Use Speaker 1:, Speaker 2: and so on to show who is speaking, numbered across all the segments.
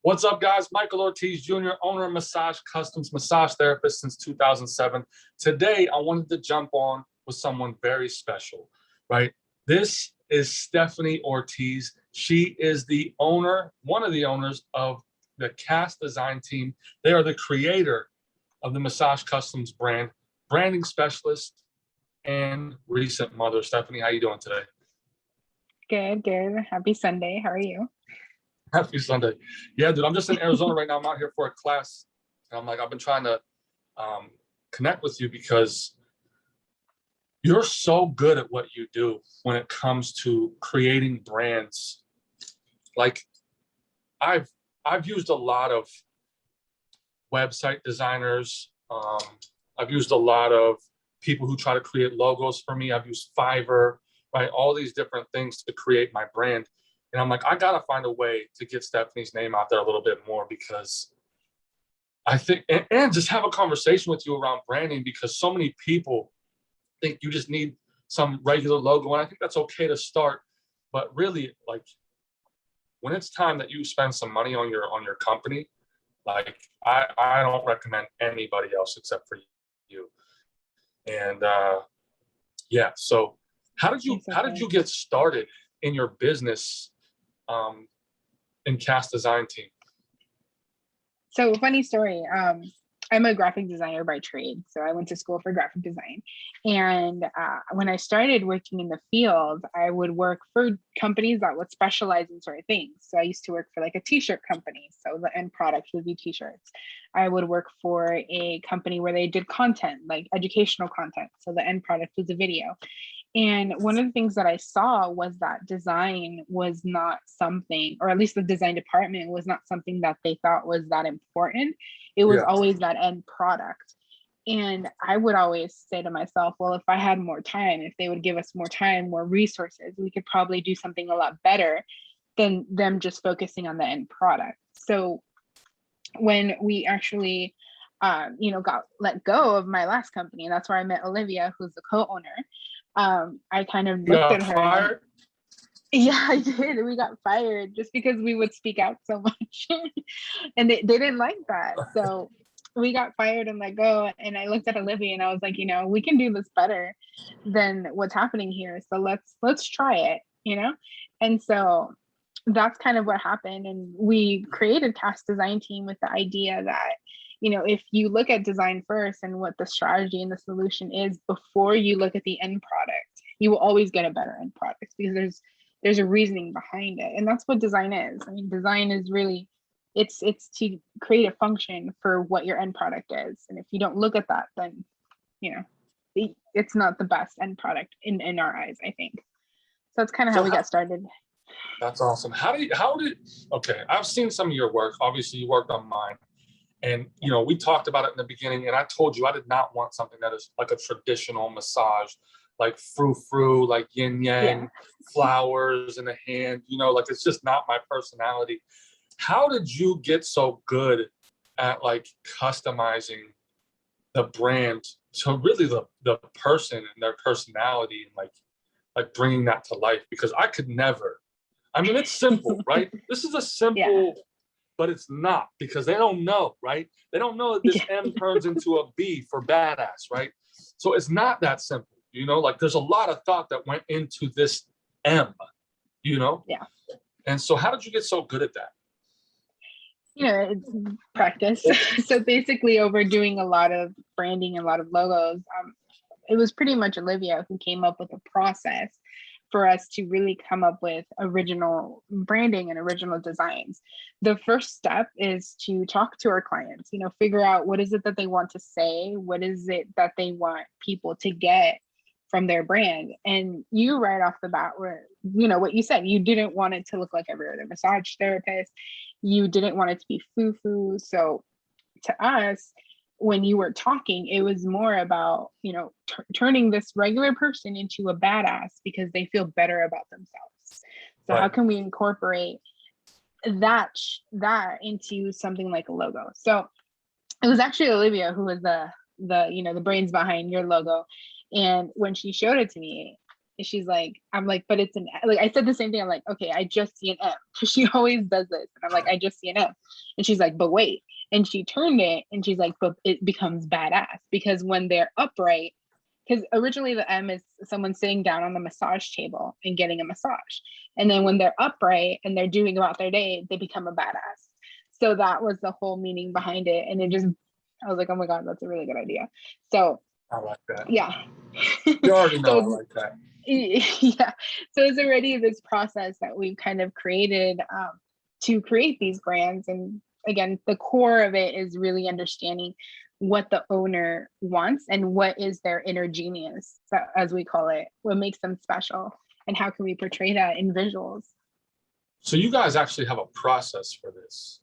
Speaker 1: What's up, guys? Michael Ortiz Jr., owner of Massage Customs, massage therapist since 2007. Today, I wanted to jump on with someone very special, right? This is Stephani Ortiz. She is the owner, one of the owners of the Cast Design team. They are the creator of the Massage Customs brand, branding specialist, and recent mother. Stephani, how you doing today?
Speaker 2: Good. Happy Sunday. How are you?
Speaker 1: Happy Sunday. Yeah, dude, I'm just in Arizona right now. I'm out here for a class. And I've been trying to connect with you because you're so good at what you do when it comes to creating brands. Like I've used a lot of website designers. I've used a lot of people who try to create logos for me. I've used Fiverr, right? All these different things to create my brand. And I'm like, I got to find a way to get Stephani's name out there a little bit more because I think, and just have a conversation with you around branding because so many people think you just need some regular logo. And I think that's okay to start. But really, like, when it's time that you spend some money on your company, like, I don't recommend anybody else except for you. And yeah, so how did you get started in your business in Cast Design team?
Speaker 2: So funny story. I'm a graphic designer by trade. So I went to school for graphic design. And when I started working in the field, I would work for companies that would specialize in certain things. So I used to work for like a t-shirt company. So the end product would be t-shirts. I would work for a company where they did content, like educational content. So the end product was a video. And one of the things that I saw was that design was not something, or at least the design department was not something that they thought was that important. It was always that end product. And I would always say to myself, well, if I had more time, if they would give us more time, more resources, we could probably do something a lot better than them just focusing on the end product. So when we actually got let go of my last company, and that's where I met Olivia, who's the co-owner. I kind of looked at her.
Speaker 1: Fired?
Speaker 2: Yeah, I did. We got fired just because we would speak out so much. And they didn't like that. So we got fired and let go. And I looked at Olivia and I was like, we can do this better than what's happening here. So let's try it, And so that's kind of what happened. And we created Cast Design team with the idea that if you look at design first and what the strategy and the solution is before you look at the end product, you will always get a better end product because there's a reasoning behind it. And that's what design is. I mean, design is really, it's to create a function for what your end product is. And if you don't look at that, then, it's not the best end product in our eyes, I think. So that's kind of how we got started.
Speaker 1: That's awesome. Okay, I've seen some of your work. Obviously, you worked on mine. And, we talked about it in the beginning, and I told you I did not want something that is like a traditional massage, like frou-frou, like yin-yang, flowers in the hand, like it's just not my personality. How did you get so good at like customizing the brand to really the person and their personality and like bringing that to life? Because I could never. I mean, it's simple, right? This is a simple... But it's not because they don't know, right? They don't know that this M turns into a B for badass, right? So it's not that simple, like there's a lot of thought that went into this M,
Speaker 2: Yeah.
Speaker 1: And so how did you get so good at that?
Speaker 2: It's practice. So basically over doing a lot of branding and a lot of logos, it was pretty much Olivia who came up with a process for us to really come up with original branding and original designs. The first step is to talk to our clients, figure out what is it that they want to say, what is it that they want people to get from their brand. And you right off the bat were, what you said, you didn't want it to look like every other massage therapist. You didn't want it to be foo-foo. So to us, when you were talking, it was more about, turning this regular person into a badass because they feel better about themselves. So how can we incorporate that into something like a logo? So it was actually Olivia who was the brains behind your logo. And when she showed it to me, And she's like, I'm like, but it's an, like, I said the same thing. I'm like, okay, I just see an M, because she always does this. And I'm like, I just see an M. And she's like, but wait. And she turned it and she's like, but it becomes badass, because when they're upright, because originally the M is someone sitting down on the massage table and getting a massage. And then when they're upright and they're doing about their day, they become a badass. So that was the whole meaning behind it. And it just, I was like, oh my God, that's a really good idea. So
Speaker 1: I like that.
Speaker 2: yeah.
Speaker 1: You already know I
Speaker 2: So
Speaker 1: like that.
Speaker 2: yeah, so it's already this process that we've kind of created to create these brands. And again, the core of it is really understanding what the owner wants and what is their inner genius, as we call it, what makes them special, and how can we portray that in visuals.
Speaker 1: So you guys actually have a process for this.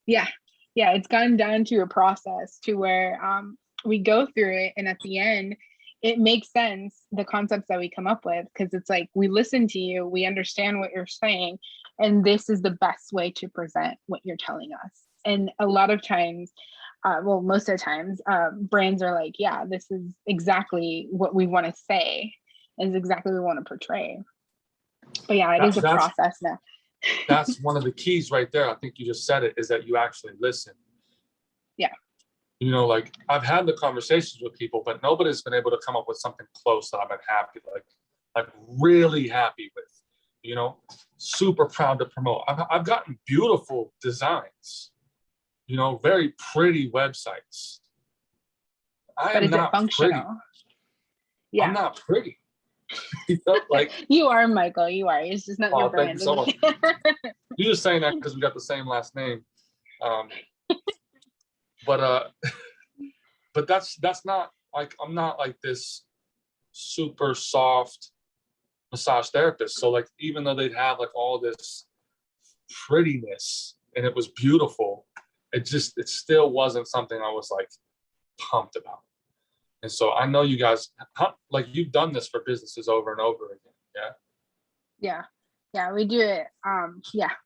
Speaker 2: Yeah, it's gone down to a process to where we go through it, and at the end it makes sense, the concepts that we come up with, because it's like, we listen to you, we understand what you're saying, and this is the best way to present what you're telling us. And a lot of times, well, most of the times, brands are like, yeah, this is exactly what we want to say, and it's exactly what we want to portray. But yeah, it is a process now.
Speaker 1: That's one of the keys right there. I think you just said it, is that you actually listen.
Speaker 2: Yeah.
Speaker 1: You know, like, I've had the conversations with people, but nobody's been able to come up with something close that I've been happy, like really happy with, you know, super proud to promote. I've gotten beautiful designs, you know, very pretty websites.
Speaker 2: But is it functional?
Speaker 1: Pretty.
Speaker 2: Yeah.
Speaker 1: I'm not pretty. You know, like,
Speaker 2: you are, Michael. You are. It's just not your brand.
Speaker 1: Thank you so much. You're just saying that because we got the same last name. But that's not like, I'm not like this super soft massage therapist. So like, even though they'd have like all this prettiness and it was beautiful, it still wasn't something I was like pumped about. And so I know you guys, like, you've done this for businesses over and over again.
Speaker 2: Yeah, we do it.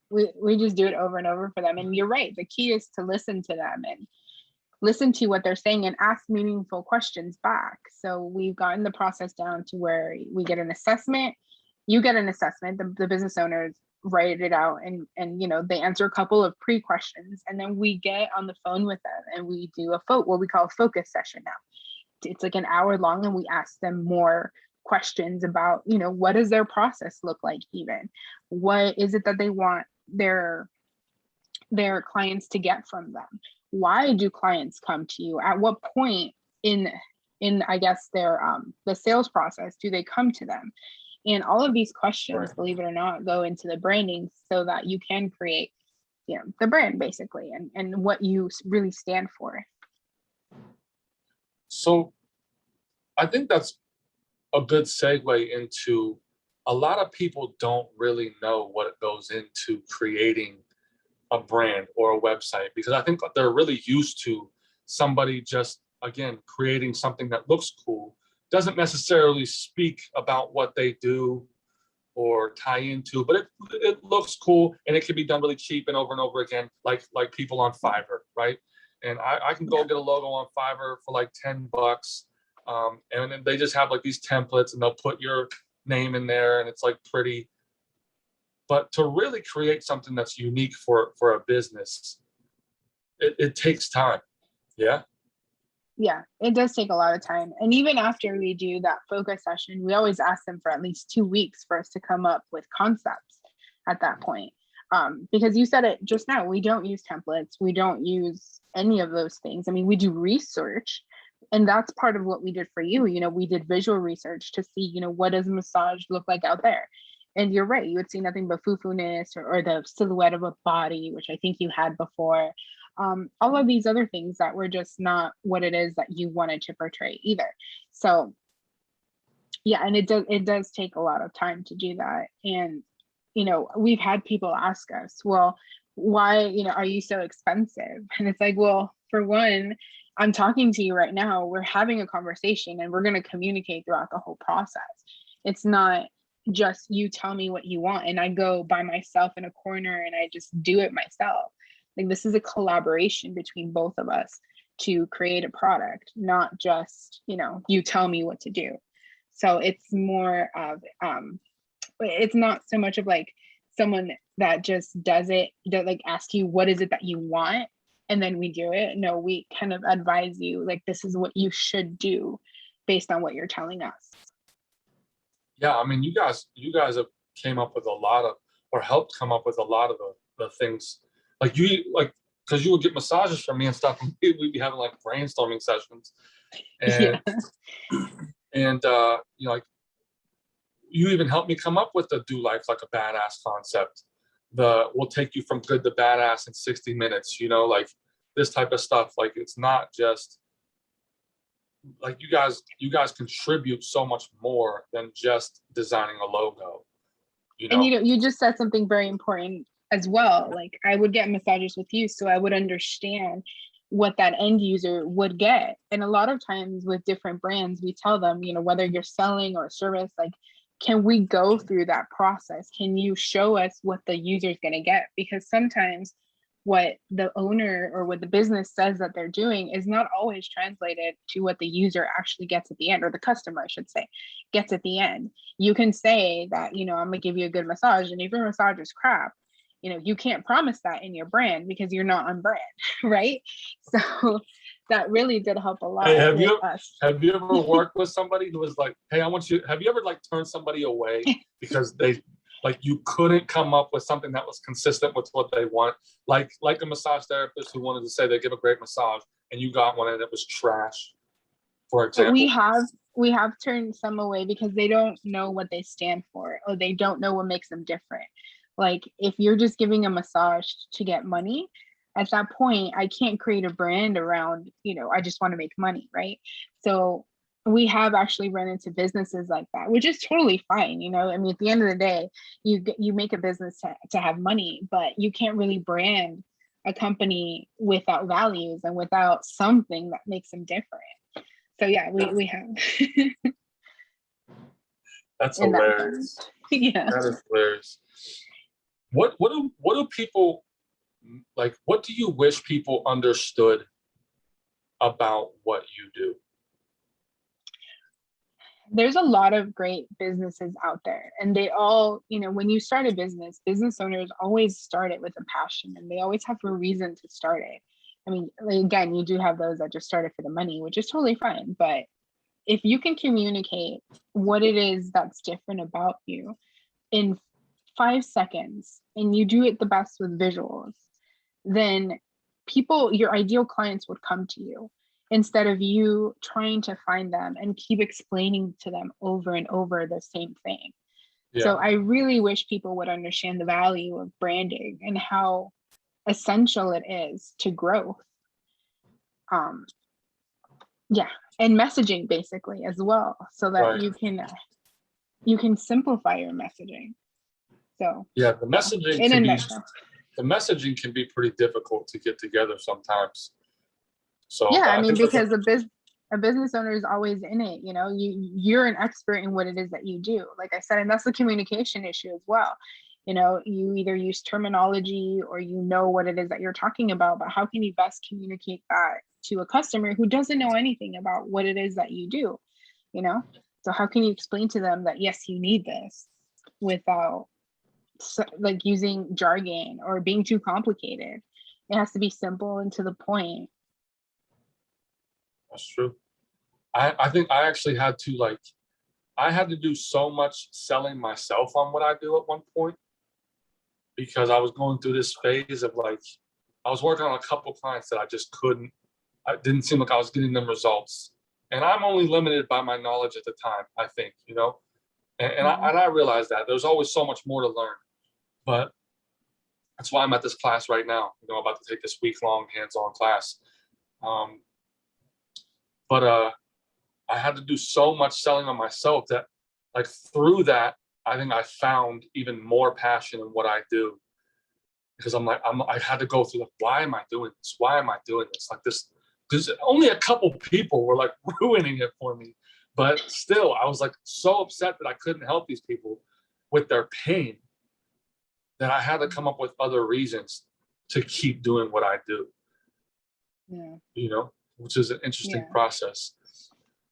Speaker 2: We just do it over and over for them. And you're right, the key is to listen to them and listen to what they're saying and ask meaningful questions back. So we've gotten the process down to where we get an assessment, you get an assessment, the business owners write it out, and you know, they answer a couple of pre-questions, and then we get on the phone with them and we do what we call a focus session now. It's like an hour long, and we ask them more questions about, you know, what does their process look like, even what is it that they want their clients to get from them, why do clients come to you, at what point in I guess their the sales process do they come to them. And all of these questions, right, believe it or not, go into the branding so that you can create, you know, the brand basically, and what you really stand for.
Speaker 1: So I think that's a good segue into, a lot of people don't really know what it goes into creating a brand or a website, because I think they're really used to somebody just, again, creating something that looks cool, doesn't necessarily speak about what they do or tie into, but it looks cool, and it can be done really cheap and over again, like people on Fiverr, right? And I can go get a logo on Fiverr for like $10. And then they just have like these templates, and they'll put your name in there, and it's like pretty. But to really create something that's unique for a business, it takes time. Yeah.
Speaker 2: Yeah, it does take a lot of time. And even after we do that focus session, we always ask them for at least 2 weeks for us to come up with concepts at that point. Because you said it just now, we don't use templates. We don't use any of those things. I mean, we do research, and that's part of what we did for you. You know, we did visual research to see, you know, what does massage look like out there? And you're right, you would see nothing but foo-foo-ness or the silhouette of a body, which I think you had before. All of these other things that were just not what it is that you wanted to portray either. So yeah, and it does take a lot of time to do that. And, you know, we've had people ask us, well, why, you know, are you so expensive? And it's like, well, for one, I'm talking to you right now, we're having a conversation, and we're going to communicate throughout the whole process. It's not just you tell me what you want and I go by myself in a corner and I just do it myself. Like, this is a collaboration between both of us to create a product, not just, you know, you tell me what to do. So it's more of, it's not so much of like someone that just does it, that like ask you, what is it that you want? And then we do it. No, we kind of advise you, like, this is what you should do based on what you're telling us.
Speaker 1: Yeah, I mean, you guys have came up with a lot of, or helped come up with a lot of the things. Like because you would get massages from me and stuff, and we'd be having like brainstorming sessions, and
Speaker 2: Yeah.
Speaker 1: and you know, like you even helped me come up with the Do Life Like a Badass concept. We'll take you from good to badass in 60 minutes. You know, like this type of stuff. Like it's not just like you guys contribute so much more than just designing a logo. You
Speaker 2: And
Speaker 1: know.
Speaker 2: you just said something very important as well. Like, I would get massages with you, so I would understand what that end user would get. And a lot of times with different brands, we tell them, whether you're selling or a service, like, can we go through that process? Can you show us what the user is going to get? Because sometimes what the owner or what the business says that they're doing is not always translated to what the user actually gets at the end, or the customer, I should say, gets at the end. You can say that, I'm gonna give you a good massage, and if your massage is crap, you can't promise that in your brand because you're not on brand, right? So that really did help a lot.
Speaker 1: Hey,
Speaker 2: with us.
Speaker 1: have you ever worked with somebody who was like, hey, have you ever like turned somebody away because they like you couldn't come up with something that was consistent with what they want? Like a massage therapist who wanted to say they give a great massage and you got one and it was trash, for example.
Speaker 2: We have turned some away because they don't know what they stand for, or they don't know what makes them different. Like, if you're just giving a massage to get money, at that point, I can't create a brand around, I just want to make money, right? So we have actually run into businesses like that, which is totally fine. I mean, at the end of the day, you make a business to have money, but you can't really brand a company without values and without something that makes them different. So yeah, we have.
Speaker 1: That's hilarious.
Speaker 2: Yeah.
Speaker 1: That is hilarious. What do people like? What do you wish people understood about what you do?
Speaker 2: There's a lot of great businesses out there, and they all, when you start a business owners always start it with a passion, and they always have a reason to start it. I mean, again, you do have those that just start it for the money, which is totally fine. But if you can communicate what it is that's different about you in 5 seconds, and you do it the best with visuals, then your ideal clients would come to you, instead of you trying to find them and keep explaining to them over and over the same thing. Yeah. So I really wish people would understand the value of branding and how essential it is to growth. And messaging basically as well, so that right. you can simplify your messaging. So yeah,
Speaker 1: the messaging can be pretty difficult to get together sometimes. So
Speaker 2: yeah, I mean, because a business owner is always in it. You're an expert in what it is that you do, like I said, and that's the communication issue as well. You either use terminology or what it is that you're talking about, but how can you best communicate that to a customer who doesn't know anything about what it is that you do? So how can you explain to them that yes, you need this, without like using jargon or being too complicated? It has to be simple and to the point.
Speaker 1: That's true. I think I actually had to do so much selling myself on what I do at one point, because I was going through this phase of like, I was working on a couple clients that I just couldn't, it didn't seem like I was getting them results. And I'm only limited by my knowledge at the time, I think, and I realized that there's always so much more to learn. But that's why I'm at this class right now. About to take this week-long hands-on class. But I had to do so much selling on myself that, like, through that, I think I found even more passion in what I do, because I had to go through why am I doing this? Why am I doing this? Like this, because only a couple people were like ruining it for me, but still, I was like so upset that I couldn't help these people with their pain that I had to come up with other reasons to keep doing what I do. Yeah. Which is an interesting process.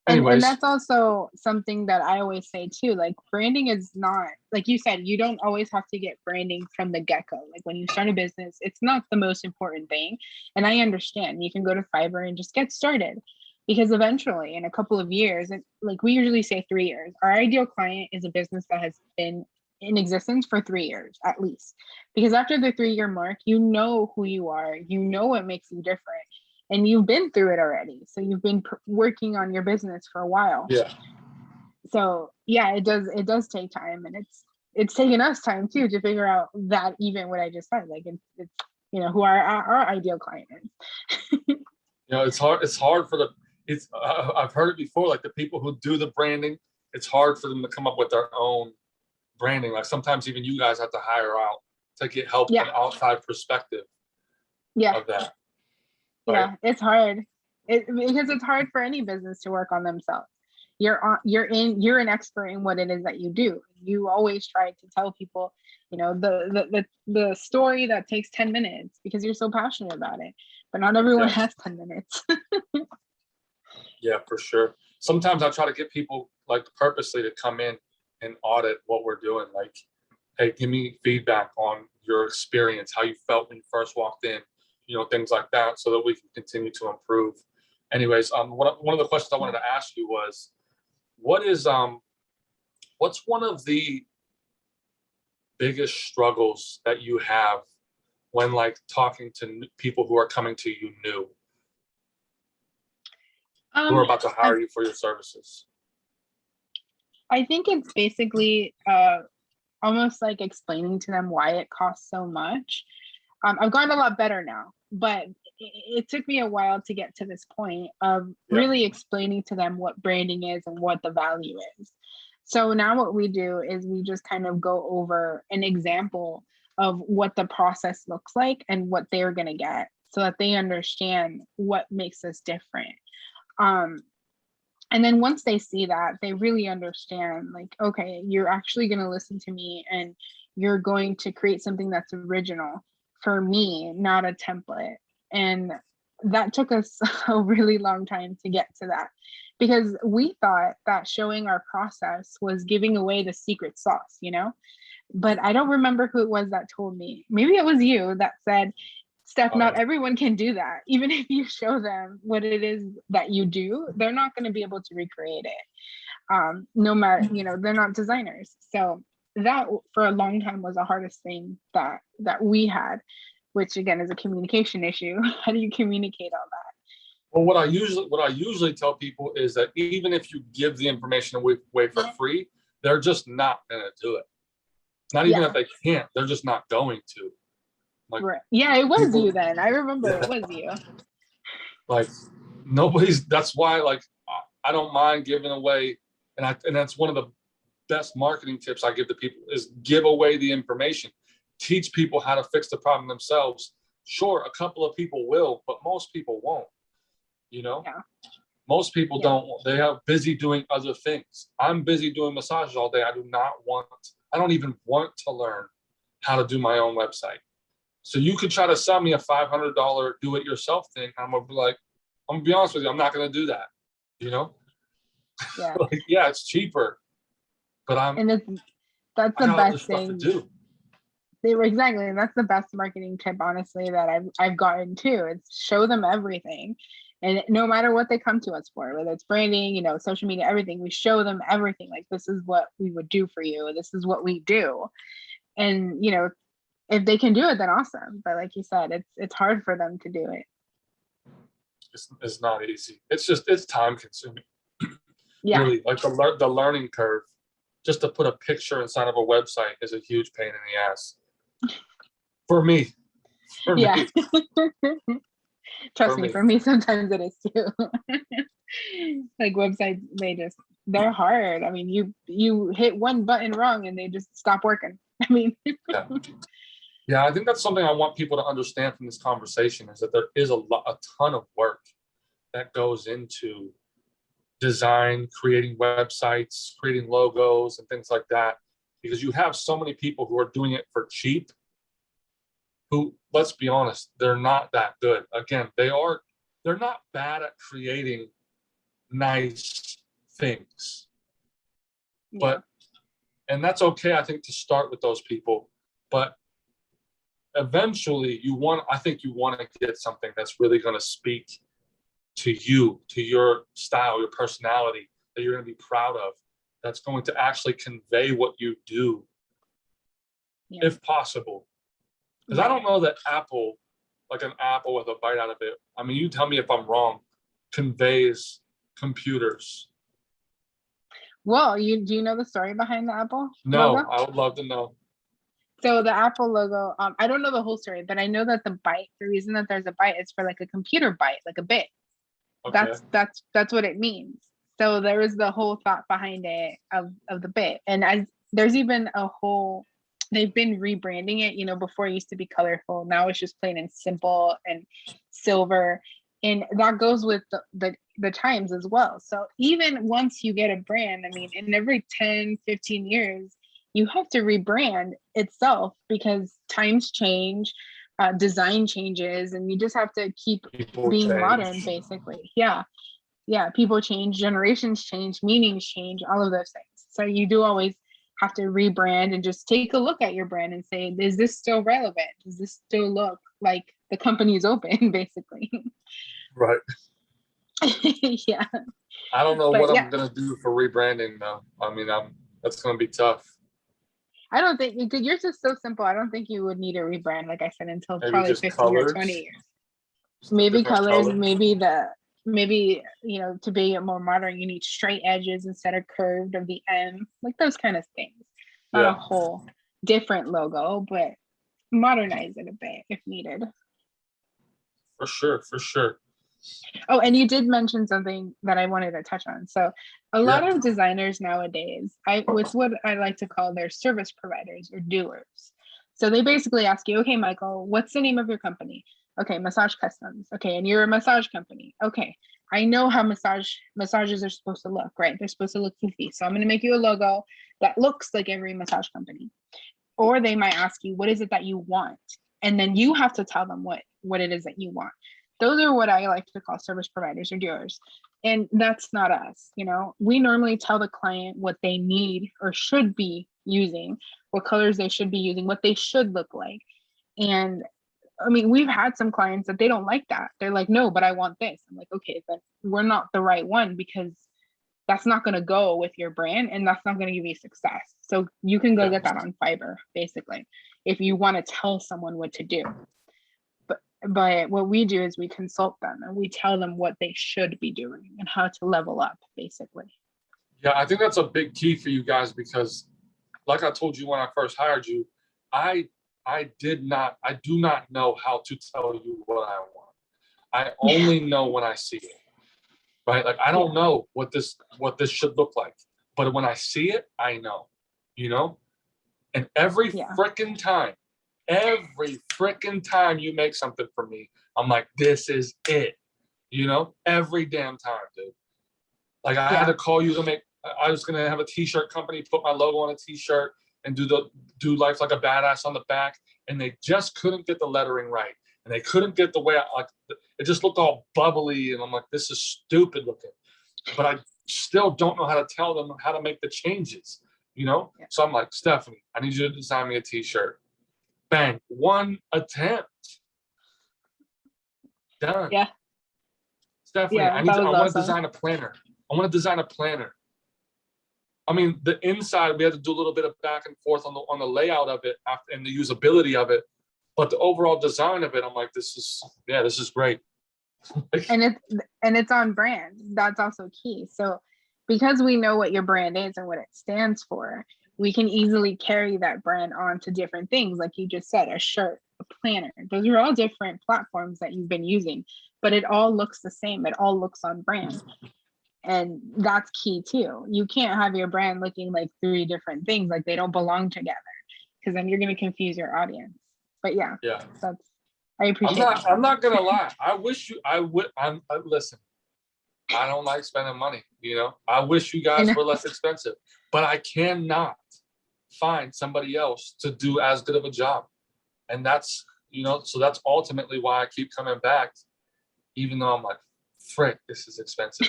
Speaker 2: And
Speaker 1: Anyways,
Speaker 2: that's also something that I always say too. Like branding is not, like you said, you don't always have to get branding from the get-go. Like when you start a business, it's not the most important thing. And I understand you can go to Fiverr and just get started, because eventually in a couple of years, and like we usually say 3 years, our ideal client is a business that has been in existence for 3 years at least. Because after the 3 year mark, you know who you are, you know what makes you different, and you've been through it already. So you've been working on your business for a while.
Speaker 1: yeah,
Speaker 2: So yeah, it does take time, and it's taken us time too to figure out that, even what I just said, like it's who our ideal client is.
Speaker 1: it's hard for the, I've heard it before, like the people who do the branding, it's hard for them to come up with their own branding. Like sometimes even you guys have to hire out to get help,
Speaker 2: Yeah.
Speaker 1: an outside perspective
Speaker 2: Yeah.
Speaker 1: of that. Right?
Speaker 2: Yeah, it's hard. Because it's hard for any business to work on themselves. You're an expert in what it is that you do. You always try to tell people, the story that takes 10 minutes because you're so passionate about it. But not everyone has 10 minutes.
Speaker 1: Yeah, for sure. Sometimes I try to get people like purposely to come in and audit what we're doing. Like, hey, give me feedback on your experience, how you felt when you first walked in, things like that, so that we can continue to improve. Anyways, one of the questions I wanted to ask you was, what's one of the biggest struggles that you have when like talking to people who are coming to you new, who are about to hire you for your services?
Speaker 2: I think it's basically almost like explaining to them why it costs so much. I've gotten a lot better now, but it took me a while to get to this point of really explaining to them what branding is and what the value is. So now what we do is we just kind of go over an example of what the process looks like and what they're going to get, so that they understand what makes us different. And then once they see that, they really understand, like, okay, you're actually going to listen to me and you're going to create something that's original for me, not a template. And that took us a really long time to get to that, because we thought that showing our process was giving away the secret sauce, But I don't remember who it was that told me. Maybe it was you that said, Steph, not everyone can do that. Even if you show them what it is that you do, they're not going to be able to recreate it. No matter, they're not designers. So that for a long time was the hardest thing that we had, which again is a communication issue. How do you communicate all that?
Speaker 1: Well, what I usually tell people is that even if you give the information away for free, they're just not going to do it. Not even that they can't, they're just not going to. Like,
Speaker 2: right. Yeah, it was you then. I remember it was you.
Speaker 1: Like that's why, like, I don't mind giving away, and that's one of the best marketing tips I give to people is give away the information. Teach people how to fix the problem themselves. Sure, a couple of people will, but most people won't.
Speaker 2: Yeah.
Speaker 1: Most people don't. They are busy doing other things. I'm busy doing massages all day. I don't even want to learn how to do my own website. So you could try to sell me a $500 do-it-yourself thing. I'm gonna be honest with you, I'm not gonna do that.
Speaker 2: Yeah.
Speaker 1: Like, yeah, it's cheaper, but
Speaker 2: that's the best thing.
Speaker 1: Exactly,
Speaker 2: and that's the best marketing tip, honestly, that I've gotten too. It's show them everything, and no matter what they come to us for, whether it's branding, social media, everything, we show them everything. Like, this is what we would do for you. This is what we do, and if they can do it, then awesome. But like you said, it's hard for them to do it.
Speaker 1: It's not easy. It's time consuming.
Speaker 2: Yeah.
Speaker 1: Really, like the learning curve, just to put a picture inside of a website is a huge pain in the ass. For me.
Speaker 2: Trust me, for me, sometimes it is too. Like websites, they're hard. I mean, you hit one button wrong and they just stop working. I mean,
Speaker 1: yeah, I think that's something I want people to understand from this conversation, is that there is a ton of work that goes into design, creating websites, creating logos and things like that, because you have so many people who are doing it for cheap, who, let's be honest, they're not that good. Again, they're not bad at creating nice things.
Speaker 2: Yeah.
Speaker 1: But, and that's okay, I think, to start with those people. But eventually I think you want to get something that's really going to speak to you, to your style, your personality, that you're going to be proud of, that's going to actually convey what you do, if possible. Because I don't know that Apple, like an apple with a bite out of it, I mean, you tell me if I'm wrong, conveys computers.
Speaker 2: Well, do you know the story behind the Apple
Speaker 1: No,
Speaker 2: logo?
Speaker 1: I would love to know.
Speaker 2: So the Apple logo, I don't know the whole story, but I know that the reason that there's a byte is for like a computer byte, like a bit.
Speaker 1: Okay.
Speaker 2: That's what it means. So there is the whole thought behind it of the bit. And there's even they've been rebranding it. Before it used to be colorful. Now it's just plain and simple and silver. And that goes with the times as well. So even once you get a brand, I mean, in every 10, 15 years, you have to rebrand itself because times change, design changes, and you just have to keep being modern, basically. Yeah. People change, generations change, meanings change, all of those things. So you do always have to rebrand and just take a look at your brand and say, is this still relevant? Does this still look like the company is open, basically?
Speaker 1: Right.
Speaker 2: Yeah.
Speaker 1: I don't know what I'm going to do for rebranding though. I mean, that's going to be tough.
Speaker 2: I don't think yours is so simple. I don't think you would need a rebrand, like I said, until
Speaker 1: Maybe
Speaker 2: probably
Speaker 1: just
Speaker 2: 15
Speaker 1: colors.
Speaker 2: or 20 years. Maybe colors, maybe to be more modern, you need straight edges instead of curved of the M, like those kind of things. Not a whole different logo, but modernize it a bit if needed.
Speaker 1: For sure.
Speaker 2: Oh, and you did mention something that I wanted to touch on. So a lot of designers nowadays, it's what I like to call their service providers or doers. So they basically ask you, okay, Michael, what's the name of your company? Okay, Massage Customs. Okay, and you're a massage company. Okay, I know how massages are supposed to look, right? They're supposed to look goofy. So I'm going to make you a logo that looks like every massage company. Or they might ask you, what is it that you want? And then you have to tell them what it is that you want. Those are what I like to call service providers or doers. And that's not us. We normally tell the client what they need or should be using, what colors they should be using, what they should look like. And I mean, we've had some clients that they don't like that. They're like, no, but I want this. I'm like, okay, but we're not the right one because that's not going to go with your brand and that's not going to give you success. So you can go get that on Fiverr, basically, if you want to tell someone what to do. But what we do is we consult them and we tell them what they should be doing and how to level up, basically.
Speaker 1: Yeah, I think that's a big key for you guys because, like I told you when I first hired you, I do not know how to tell you what I want. I only know when I see it, right? Like I don't know what this should look like, but when I see it, I know, And every freaking time you make something for me, I'm like, this is it, every damn time, dude. Like I had to call you I was going to have a t-shirt company, put my logo on a t-shirt and do Life Like a Badass on the back. And they just couldn't get the lettering right. And they couldn't get the way it just looked all bubbly. And I'm like, this is stupid looking, but I still don't know how to tell them how to make the changes, So I'm like, Stephani, I need you to design me a t-shirt. Bang, one attempt. Done.
Speaker 2: Yeah.
Speaker 1: Stephani, I want to design a planner. I mean, the inside, we had to do a little bit of back and forth on the layout of it and the usability of it. But the overall design of it, I'm like, this is great.
Speaker 2: and it's on brand. That's also key. So because we know what your brand is and what it stands for, we can easily carry that brand on to different things. Like you just said, a shirt, a planner. Those are all different platforms that you've been using, but it all looks the same. It all looks on brand. And that's key too. You can't have your brand looking like 3 different things, like they don't belong together, because then you're going to confuse your audience. But I appreciate it.
Speaker 1: I'm not going to lie. Listen, I don't like spending money, I wish you guys were less expensive, but I cannot find somebody else to do as good of a job. And that's, so that's ultimately why I keep coming back, even though I'm like, frick, this is expensive.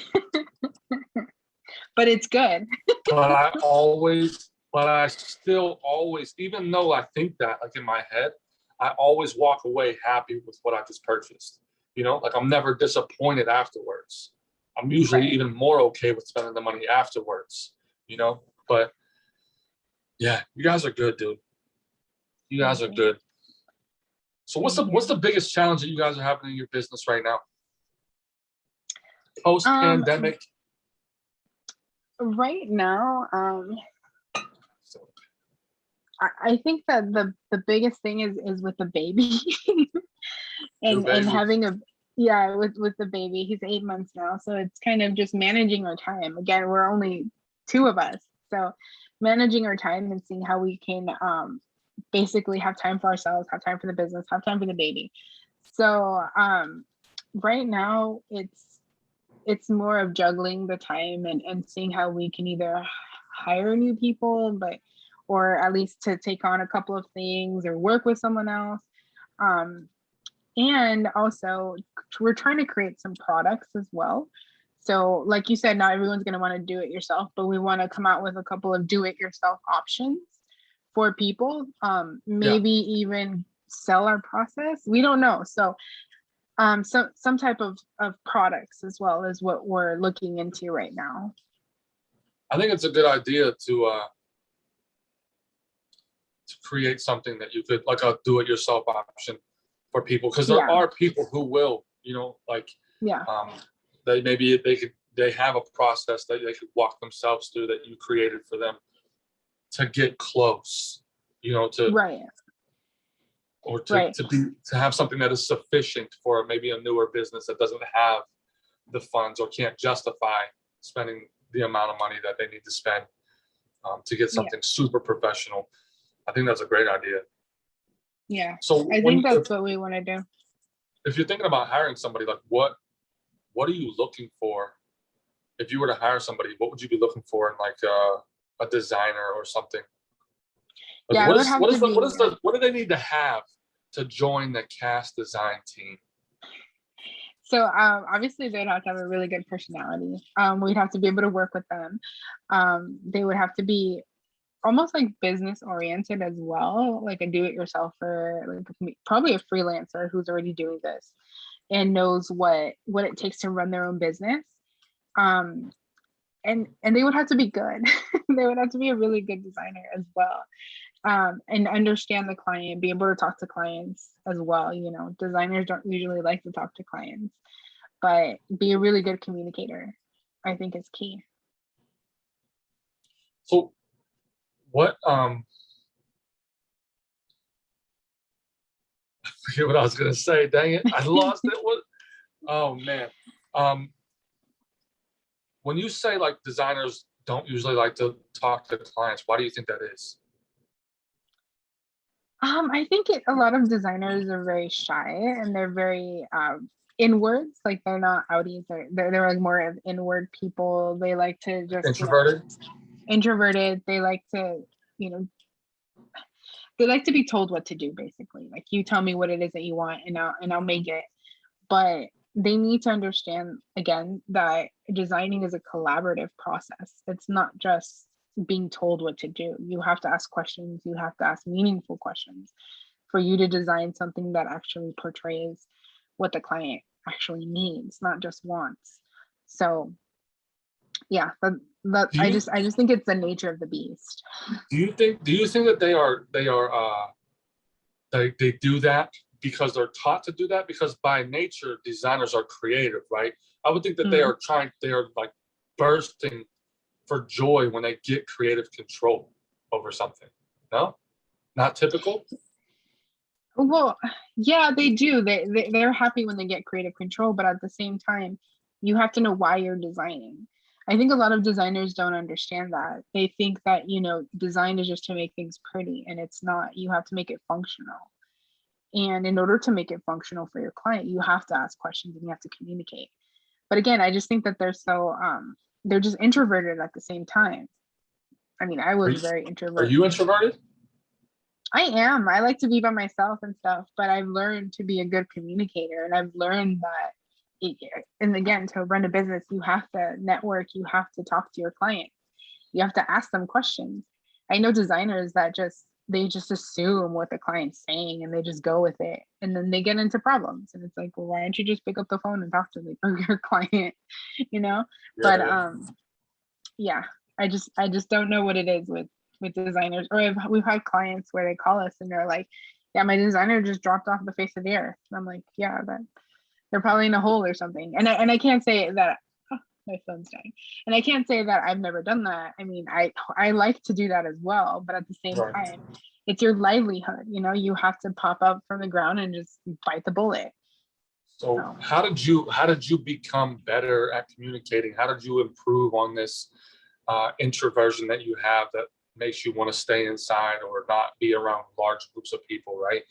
Speaker 2: but it's good.
Speaker 1: but I still always, even though I think that like in my head, I always walk away happy with what I just purchased. You know, like I'm never disappointed afterwards. I'm usually
Speaker 2: Right.
Speaker 1: even more okay with spending the money afterwards, you know, but yeah, you guys are good, dude. You guys
Speaker 2: Thank
Speaker 1: are
Speaker 2: you.
Speaker 1: good. So what's
Speaker 2: Thank
Speaker 1: what's
Speaker 2: you.
Speaker 1: the biggest challenge that you guys are having in your business right now? Post pandemic.
Speaker 2: Right now, I think that the biggest thing is with the baby.
Speaker 1: New
Speaker 2: And
Speaker 1: baby.
Speaker 2: having a, yeah, with the baby. He's 8 months now, so it's kind of just managing our time. Again, we're only two of us, so managing our time and seeing how we can basically have time for ourselves, have time for the business, have time for the baby. So right now it's more of juggling the time and seeing how we can either hire new people, but or at least to take on a couple of things or work with someone else. Um, and also we're trying to create some products as well. So like you said, not everyone's going to want to do it yourself, but we want to come out with a couple of do it yourself options for people.
Speaker 1: Yeah.
Speaker 2: Maybe even sell our process, we don't know. So some type of products as well is what we're looking into right now.
Speaker 1: I think it's a good idea to create something that you could like a do-it-yourself option for people, because there
Speaker 2: Yeah,
Speaker 1: are people who will, you know, like
Speaker 2: yeah,
Speaker 1: um, they have a process that they could walk themselves through that you created for them to get close, you know, to
Speaker 2: right,
Speaker 1: or
Speaker 2: right,
Speaker 1: to have something that is sufficient for maybe a newer business that doesn't have the funds or can't justify spending the amount of money that they need to spend to get
Speaker 2: yeah,
Speaker 1: something super professional. I think that's a great idea.
Speaker 2: yeah.
Speaker 1: So
Speaker 2: I
Speaker 1: when
Speaker 2: think that's what we want to do.
Speaker 1: if you're thinking about hiring somebody, like what are you looking for? If you were to hire somebody, what would you be looking for in like a designer or something? Like
Speaker 2: Yeah, it would have to be.
Speaker 1: what do they need to have to join the cast design team?
Speaker 2: So obviously they'd have to have a really good personality. We'd have to be able to work with them. They would have to be almost like business oriented as well, like a do-it-yourselfer, like probably a freelancer who's already doing this and knows what it takes to run their own business. Um, and they would have to be good. They would have to be a really good designer as well. And understand the client, be able to talk to clients as well. You know, designers don't usually like to talk to clients, but be a really good communicator, I think is key.
Speaker 1: So what I forget what I was gonna say. Dang it, I lost it. What oh man. Um when you say like designers don't usually like to talk to clients, why do you think that is?
Speaker 2: I think a lot of designers are very shy and they're very inwards. Like they're not outies. They're like more of inward people. They like to just, you know,
Speaker 1: Introverted?
Speaker 2: introverted. They like to, you know, they like to be told what to do. Basically, like you tell me what it is that you want, and I'll make it. But they need to understand again that designing is a collaborative process. It's not just being told what to do. You have to ask questions. You have to ask meaningful questions for you to design something that actually portrays what the client actually needs, not just wants. So yeah, that
Speaker 1: Do you
Speaker 2: I just think it's the nature of the beast.
Speaker 1: do you think that they do that because they're taught to do that? Because by nature, designers are creative, right? I would think that
Speaker 2: Mm.
Speaker 1: they are like bursting for joy when they get creative control over something. No, not typical.
Speaker 2: Well, yeah, they do. They're happy when they get creative control, but at the same time, you have to know why you're designing. I think a lot of designers don't understand that. They think that, you know, design is just to make things pretty, and it's not. You have to make it functional. And in order to make it functional for your client, you have to ask questions and you have to communicate. But again, I just think that they're just introverted at the same time. I mean, I
Speaker 1: Are
Speaker 2: was
Speaker 1: you,
Speaker 2: very
Speaker 1: are
Speaker 2: introvert.
Speaker 1: you introverted?
Speaker 2: I am. I like to be by myself and stuff, but I've learned to be a good communicator and I've learned that and again, to run a business, you have to network, you have to talk to your clients, you have to ask them questions. I know designers that they just assume what the client's saying and they just go with it, and then they get into problems, and it's like, well, why don't you just pick up the phone and talk to your client, you know? But yeah, I just don't know what it is with designers. Or we've had clients where they call us and they're like, yeah, my designer just dropped off the face of the earth. And I'm like, yeah, but they're probably in a hole or something. And I can't say that, oh, my phone's dying. And I can't say that I've never done that. I mean, I like to do that as well, but at the same time, it's your livelihood. You know, you have to pop up from the ground and just bite the bullet.
Speaker 1: So how did you become better at communicating? How did you improve on this introversion that you have that makes you want to stay inside or not be around large groups of people, right?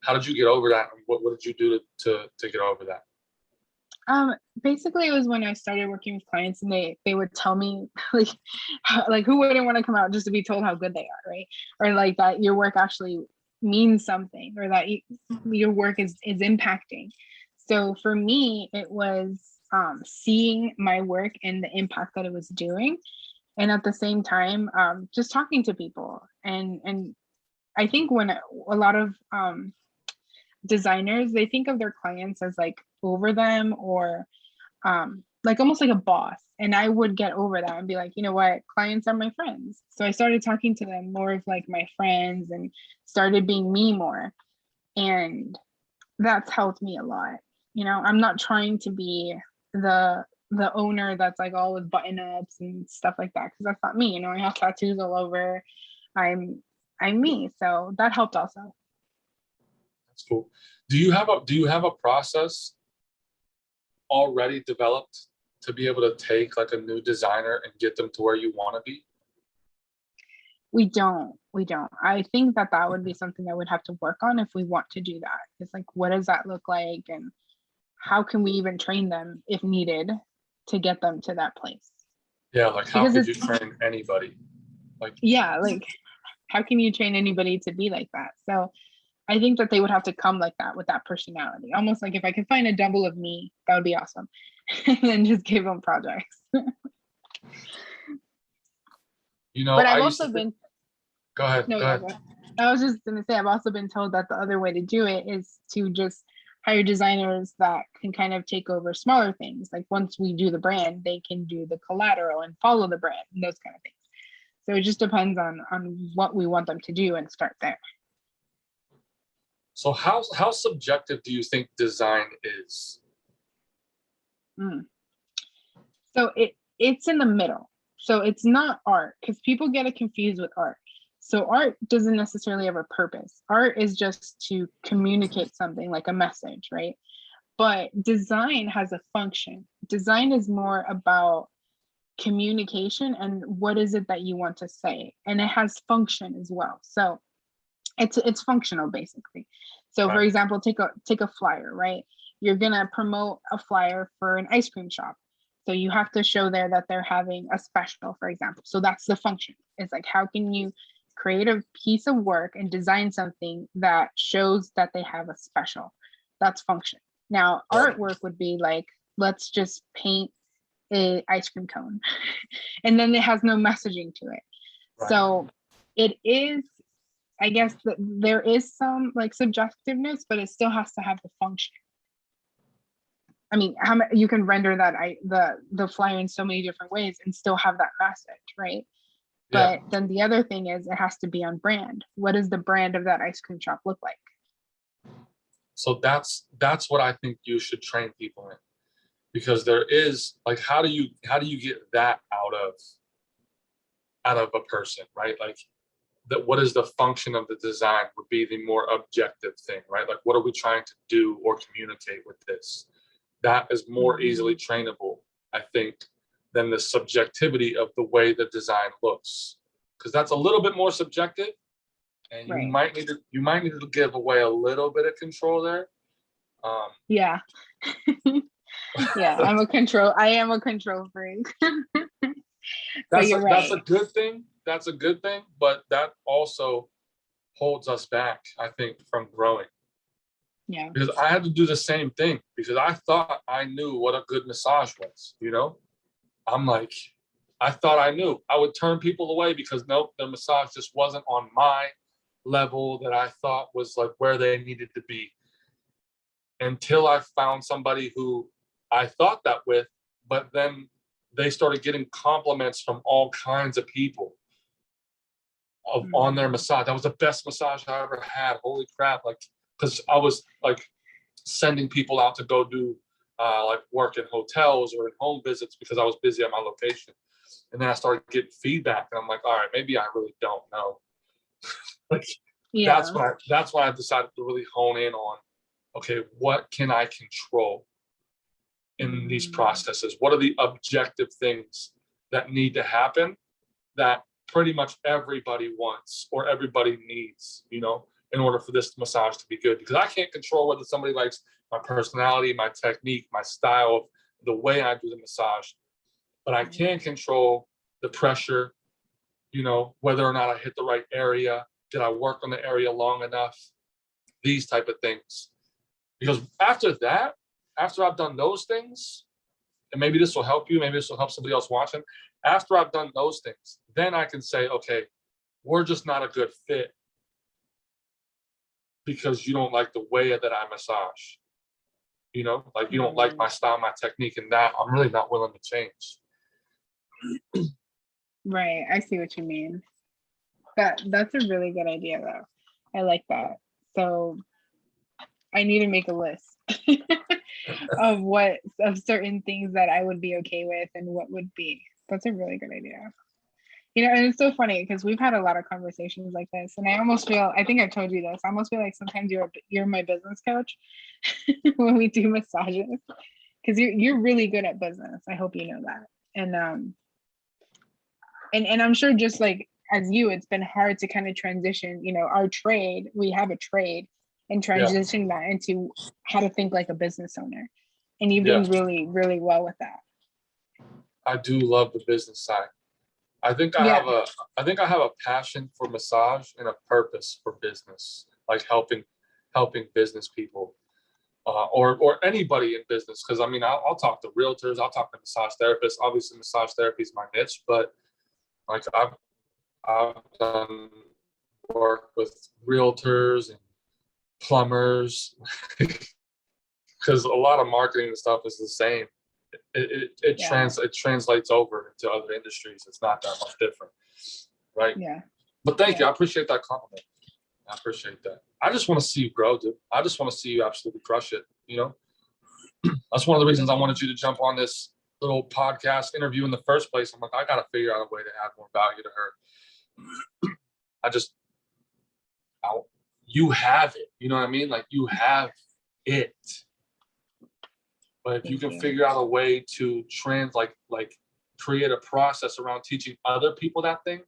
Speaker 1: How did you get over that? And what did you do to get over that?
Speaker 2: Basically it was when I started working with clients, and they would tell me like who wouldn't want to come out just to be told how good they are, right? Or like that your work actually means something, or that your work is impacting. So for me, it was seeing my work and the impact that it was doing, and at the same time, just talking to people. And I think when a lot of designers, they think of their clients as like over them, or like almost like a boss. And I would get over that and be like, you know what, clients are my friends. So I started talking to them more of like my friends and started being me more. And that's helped me a lot. You know, I'm not trying to be the owner that's like all with button ups and stuff like that, because that's not me. You know, I have tattoos all over. I'm me. So that helped also.
Speaker 1: That's cool. Do you have a process already developed to be able to take like a new designer and get them to where you want to be?
Speaker 2: We don't. I think that would be something that we'd have to work on if we want to do that. It's like, what does that look like? And how can we even train them if needed to get them to that place?
Speaker 1: Yeah, like how could you train anybody? Like,
Speaker 2: yeah, like how can you train anybody to be like that? So I think that they would have to come like that, with that personality. Almost like if I could find a double of me, that would be awesome. And then just give them projects.
Speaker 1: You know,
Speaker 2: but I've also been.
Speaker 1: Go ahead.
Speaker 2: No,
Speaker 1: go
Speaker 2: yeah,
Speaker 1: ahead.
Speaker 2: I was just gonna say, I've also been told that the other way to do it is to just hire designers that can kind of take over smaller things. Like once we do the brand, they can do the collateral and follow the brand and those kind of things. So it just depends on what we want them to do and start there.
Speaker 1: So how subjective do you think design is?
Speaker 2: So it's in the middle. So it's not art, because people get it confused with art. So art doesn't necessarily have a purpose. Art is just to communicate something, like a message, right? But design has a function. Design is more about communication and what is it that you want to say, and it has function as well. So it's functional basically. So for example, take a flyer, right? You're gonna promote a flyer for an ice cream shop. So you have to show there that they're having a special, for example. So that's the function. It's like, how can you create a piece of work and design something that shows that they have a special? That's function. Now, artwork would be like, let's just paint a ice cream cone. And then it has no messaging to it. So it is, I guess that there is some like subjectiveness, but it still has to have the function. I mean, you can render that the flyer in so many different ways and still have that message, right? But then the other thing is, it has to be on brand. What does the brand of that ice cream shop look like?
Speaker 1: So that's what I think you should train people in, because there is like, how do you get that out of a person, right? Like, that what is the function of the design would be the more objective thing, right? Like, what are we trying to do or communicate with this? That is more easily trainable, I think, than the subjectivity of the way the design looks, because that's a little bit more subjective, and you might need to give away a little bit of control there.
Speaker 2: Yeah. Yeah, I am a control freak.
Speaker 1: That's a good thing. That's a good thing, but that also holds us back, I think, from growing.
Speaker 2: Yeah.
Speaker 1: Because I had to do the same thing because I thought I knew what a good massage was, you know? I'm like, I thought I knew. I would turn people away because nope, the massage just wasn't on my level that I thought was like where they needed to be. Until I found somebody who I thought that with, but then they started getting compliments from all kinds of people on their massage. That was the best massage I ever had. Holy crap. Like, because I was like sending people out to go do like work in hotels or in home visits because I was busy at my location. And then I started getting feedback and I'm like, all right, maybe I really don't know. Like
Speaker 2: Yeah.
Speaker 1: that's why I decided to really hone in on, okay, what can I control in these processes? What are the objective things that need to happen that pretty much everybody wants or everybody needs, you know, in order for this massage to be good? Because I can't control whether somebody likes my personality, my technique, my style, the way I do the massage, but I can control the pressure, you know, whether or not I hit the right area. Did I work on the area long enough? These type of things. Because after that, after I've done those things, and maybe this will help you, maybe this will help somebody else watching. After I've done those things, then I can say, okay, we're just not a good fit because you don't like the way that I massage. You know, like you don't like my style, my technique, and that I'm really not willing to change.
Speaker 2: Right. I see what you mean. That's a really good idea though. I like that. So I need to make a list of certain things that I would be okay with and what would be. That's a really good idea. You know, and it's so funny because we've had a lot of conversations like this, and I almost feel, I think I've told you this, I almost feel like sometimes you're my business coach when we do massages, because you're really good at business. I hope you know that. And I'm sure just like as you, it's been hard to kind of transition, you know, our trade, we have a trade, and transitioning that into how to think like a business owner. And you've done really, really well with that.
Speaker 1: I do love the business side. I think I have a passion for massage and a purpose for business, like helping business people or anybody in business. Because I mean, I'll talk to realtors, I'll talk to massage therapists. Obviously, massage therapy is my niche, but like I've done work with realtors and plumbers because a lot of marketing and stuff is the same. It translates over into other industries. It's not that much different, right?
Speaker 2: Yeah.
Speaker 1: But thank you. I appreciate that compliment. I appreciate that. I just want to see you grow, dude. I just want to see you absolutely crush it. You know, that's one of the reasons I wanted you to jump on this little podcast interview in the first place. I'm like, I got to figure out a way to add more value to her. You have it. You know what I mean? Like you have it. But if you can figure out a way to like create a process around teaching other people that thing,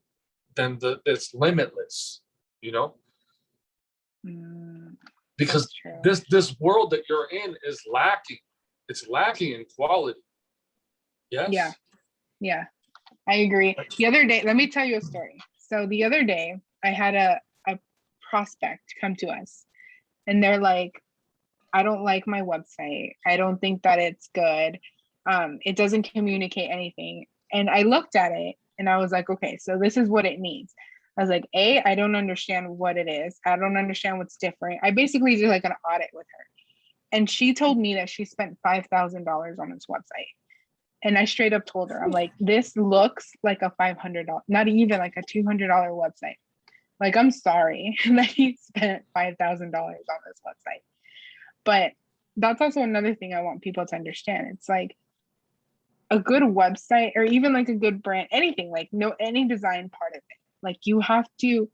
Speaker 1: then it's limitless, you know? Because this world that you're in is lacking. It's lacking in quality. Yes?
Speaker 2: Yeah, I agree. The other day, let me tell you a story. So the other day I had a prospect come to us and they're like, I don't like my website. I don't think that it's good. It doesn't communicate anything. And I looked at it and I was like, okay, so this is what it needs. I was like, I don't understand what it is. I don't understand what's different. I basically did like an audit with her. And she told me that she spent $5,000 on this website. And I straight up told her, I'm like, this looks like a $500, not even like a $200 website. Like, I'm sorry that you spent $5,000 on this website. But that's also another thing I want people to understand. It's like a good website or even like a good brand, anything, like any design part of it. Like you have to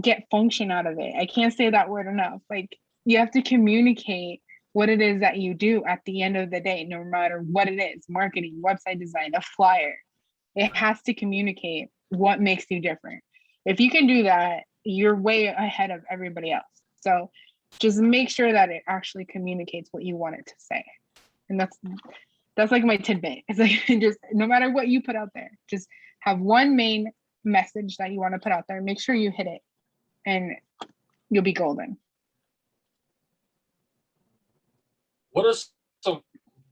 Speaker 2: get function out of it. I can't say that word enough. Like you have to communicate what it is that you do at the end of the day, no matter what it is, marketing, website design, a flyer. It has to communicate what makes you different. If you can do that, you're way ahead of everybody else. So just make sure that it actually communicates what you want it to say. And that's like my tidbit. It's like just no matter what you put out there, just have one main message that you want to put out there. Make sure you hit it and you'll be golden.
Speaker 1: What are some,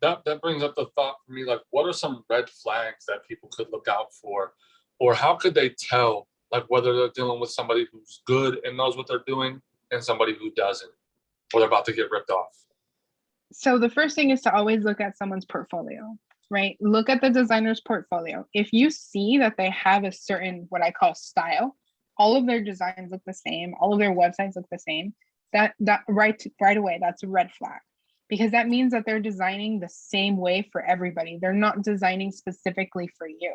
Speaker 1: that brings up the thought for me, like, what are some red flags that people could look out for? Or how could they tell, like, whether they're dealing with somebody who's good and knows what they're doing and somebody who doesn't, or they're about to get ripped off?
Speaker 2: So the first thing is to always look at someone's portfolio, right? Look at the designer's portfolio. If you see that they have a certain, what I call style, all of their designs look the same, all of their websites look the same, that right away, that's a red flag, because that means that they're designing the same way for everybody. They're not designing specifically for you.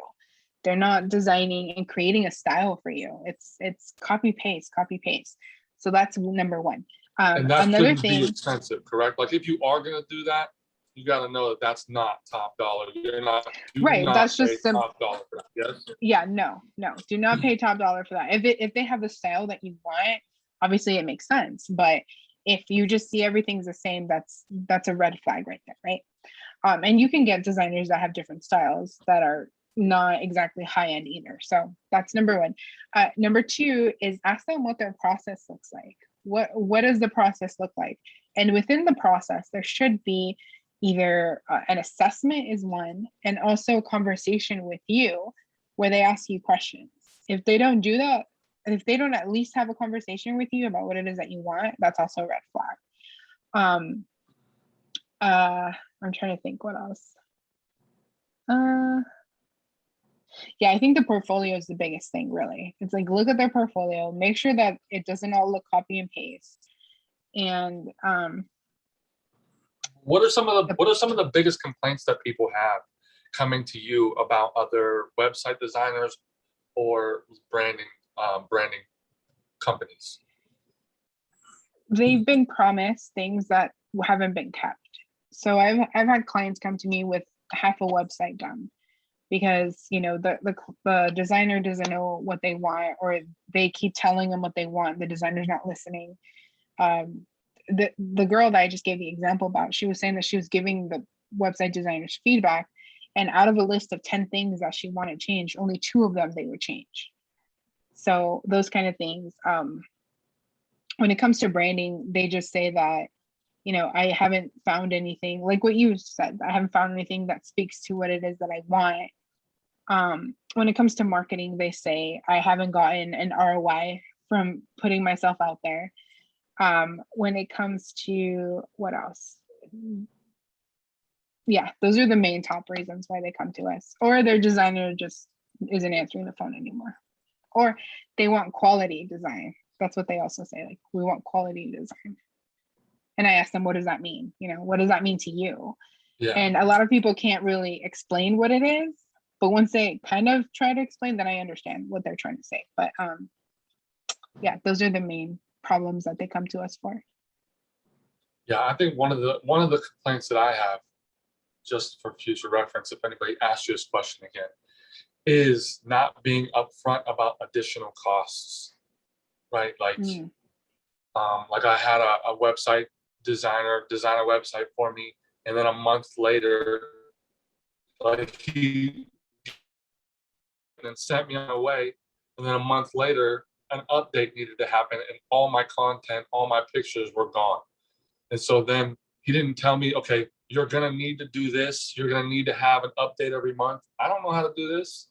Speaker 2: They're not designing and creating a style for you. It's copy paste, copy paste. So that's number one.
Speaker 1: And that
Speaker 2: Another
Speaker 1: shouldn't be
Speaker 2: thing,
Speaker 1: expensive, correct? Like, if you are going to do that, you got to know that that's not top dollar. You're not, do
Speaker 2: right?
Speaker 1: not
Speaker 2: That's
Speaker 1: pay
Speaker 2: just some.
Speaker 1: top dollar for that. Yes.
Speaker 2: Yeah, no, do not pay top dollar for that. If they have the style that you want, obviously it makes sense. But if you just see everything's the same, that's a red flag right there, right? And you can get designers that have different styles that are not exactly high end either. So that's number one. Number two is ask them what their process looks like. What does the process look like? And within the process, there should be either an assessment is one, and also a conversation with you where they ask you questions. If they don't do that, if they don't at least have a conversation with you about what it is that you want, that's also a red flag. I'm trying to think what else. Yeah, I think the portfolio is the biggest thing, really. It's like, look at their portfolio, make sure that it doesn't all look copy and paste. And
Speaker 1: what are some of the biggest complaints that people have coming to you about other website designers or branding companies?
Speaker 2: they've been promised things that haven't been kept. So I've had clients come to me with half a website done because the designer doesn't know what they want, or they keep telling them what they want. The designer's not listening. The girl that I just gave the example about, she was saying that she was giving the website designers feedback, and out of a list of 10 things that she wanted changed, only 2 of them they would change. So those kind of things. When it comes to branding, they just say that, I haven't found anything like what you said. I haven't found anything that speaks to what it is that I want. When it comes to marketing, they say I haven't gotten an ROI from putting myself out there. When it comes to what else? Yeah, those are the main top reasons why they come to us. Or their designer just isn't answering the phone anymore. Or they want quality design. That's what they also say. Like, we want quality design. And I ask them, what does that mean? What does that mean to you?
Speaker 1: Yeah.
Speaker 2: And a lot of people can't really explain what it is. But once they kind of try to explain, then I understand what they're trying to say. But yeah, those are the main problems that they come to us for.
Speaker 1: Yeah, I think one of the complaints that I have, just for future reference, if anybody asks you this question again, is not being upfront about additional costs, right? Like, like I had a website designer design a website for me, and then a month later, like, he then sent me on my way, and then a month later, an update needed to happen, and all my content, all my pictures were gone. And so then he didn't tell me, okay, you're gonna need to do this. You're gonna need to have an update every month. I don't know how to do this,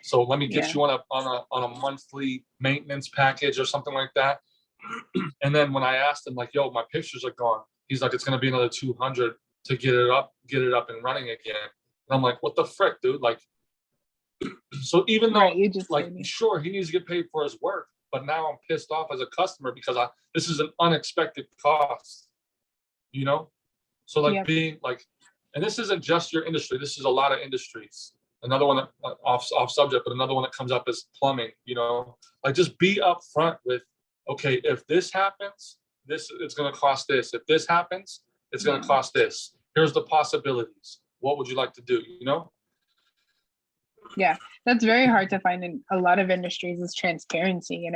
Speaker 1: So let me get you on a monthly maintenance package or something like that. And then when I asked him, like, yo, my pictures are gone, he's like, it's gonna be another 200 to get it up and running again. And I'm like, what the frick, dude? Like, so even though, sure, he needs to get paid for his work, but now I'm pissed off as a customer because this is an unexpected cost, So like being like, and this isn't just your industry. This is a lot of industries. Another one that off subject, but another one that comes up is plumbing. Like, just be upfront with, okay, if this happens, it's going to cost this. If this happens, it's going to cost this. Here's the possibilities. What would you like to do?
Speaker 2: Yeah, that's very hard to find in a lot of industries, is transparency.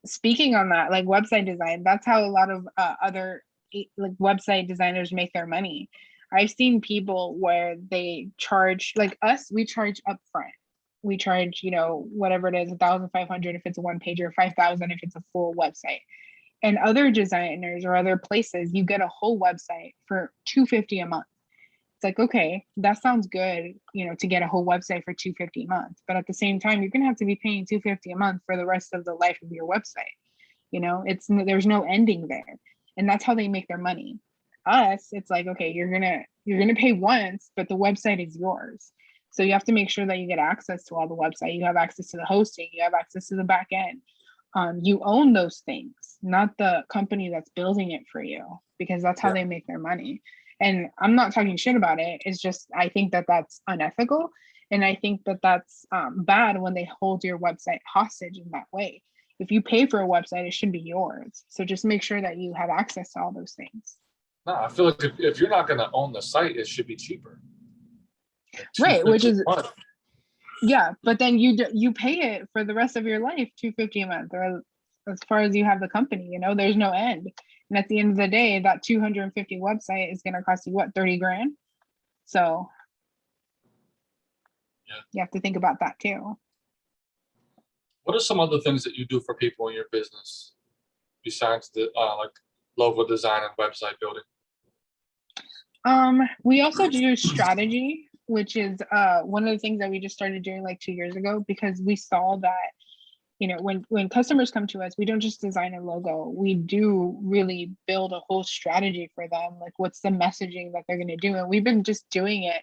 Speaker 2: Speaking on that, like website design, that's how a lot of other like website designers make their money. I've seen people where they charge, like us, we charge upfront. We charge, whatever it is, 1,500 if it's a one pager, 5,000 if it's a full website. And other designers or other places, you get a whole website for $250 a month. It's like, okay, that sounds good, to get a whole website for $250 a month. But at the same time, you're gonna have to be paying $250 a month for the rest of the life of your website. There's no ending there. And that's how they make their money. Us, it's like, okay, you're gonna pay once, but the website is yours. So you have to make sure that you get access to all the website. You have access to the hosting, you have access to the back end. You own those things, not the company that's building it for you, because that's how they make their money. And I'm not talking shit about it. It's just, I think that that's unethical. And I think that that's bad when they hold your website hostage in that way. If you pay for a website, it should be yours. So just make sure that you have access to all those things.
Speaker 1: No, I feel like if you're not going to own the site, it should be cheaper.
Speaker 2: Right, which is,
Speaker 1: $250 a month.
Speaker 2: yeah, but then you pay it for the rest of your life, $250 a month, or as far as you have the company, there's no end. And at the end of the day, that 250 website is going to cost you what, 30 grand? So you have to think about that too.
Speaker 1: What are some other things that you do for people in your business besides the like logo design and website building?
Speaker 2: We also do strategy, which is one of the things that we just started doing like 2 years ago, because we saw that when customers come to us, we don't just design a logo. We do really build a whole strategy for them. Like, what's the messaging that they're going to do? And we've been just doing it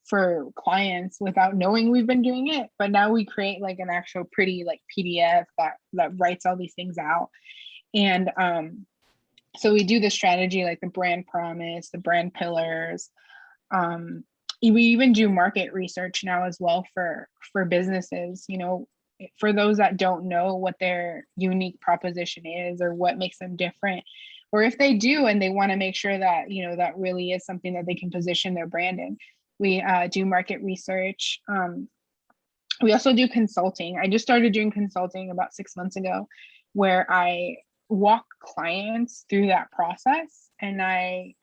Speaker 2: for clients without knowing we've been doing it. But now we create like an actual pretty like PDF that writes all these things out. And so we do the strategy, like the brand promise, the brand pillars. We even do market research now as well for businesses, for those that don't know what their unique proposition is or what makes them different, or if they do and they want to make sure that that really is something that they can position their brand in, we do market research. We also do consulting. I just started doing consulting about 6 months ago, where I walk clients through that process, and I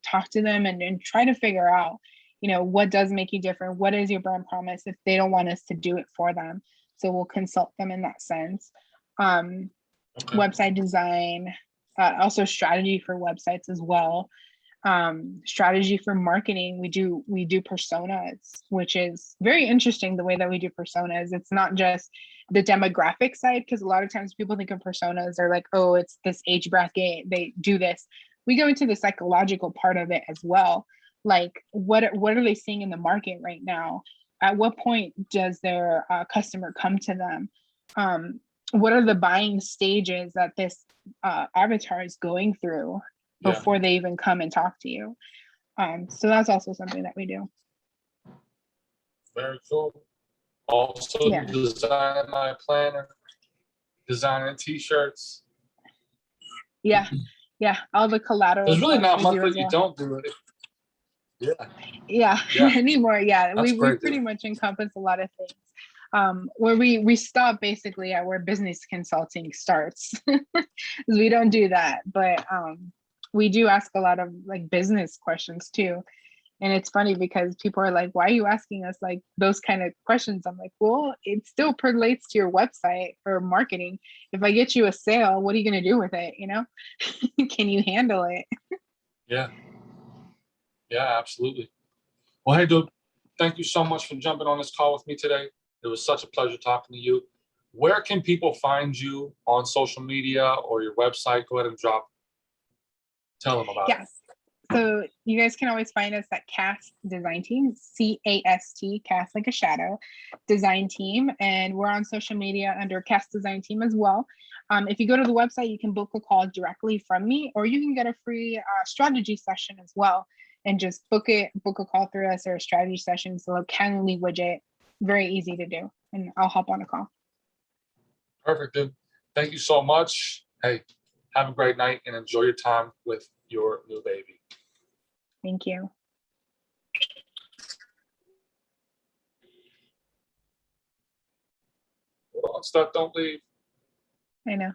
Speaker 2: talk to them and try to figure out what does make you different, what is your brand promise, if they don't want us to do it for them. So we'll consult them in that sense. Website design, also strategy for websites as well. Strategy for marketing. We do personas, which is very interesting the way that we do personas. It's not just the demographic side, because a lot of times people think of personas, they're like, oh, it's this age bracket, they do this. We go into the psychological part of it as well. Like, what are they seeing in the market right now? At what point does their customer come to them? What are the buying stages that this avatar is going through before they even come and talk to you? So that's also something that we do.
Speaker 1: Very cool. Also designing my planner, designing t-shirts.
Speaker 2: Yeah, all the collateral.
Speaker 1: There's really not much that you don't do it. Yeah. Anymore.
Speaker 2: We pretty much encompass a lot of things. Where we stop basically at where business consulting starts. We don't do that, but we do ask a lot of like business questions too. And it's funny because people are like, why are you asking us like those kind of questions? I'm like, well, it still relates to your website or marketing. If I get you a sale, what are you going to do with it? Can you handle it?
Speaker 1: Yeah, absolutely. Well, hey, dude, thank you so much for jumping on this call with me today. It was such a pleasure talking to you. Where can people find you on social media or your website? Go ahead and tell them about it.
Speaker 2: So you guys can always find us at Cast Design Team, CAST, Cast like a shadow, Design Team. And we're on social media under Cast Design Team as well. If you go to the website, you can book a call directly from me, or you can get a free strategy session as well. And just book a call through us, or a strategy session. It's a little Calendly widget, very easy to do. And I'll hop on a call.
Speaker 1: Perfect, dude. Thank you so much. Hey, have a great night and enjoy your time with your new baby.
Speaker 2: Thank you.
Speaker 1: Hold on, Steph, don't leave.
Speaker 2: I know.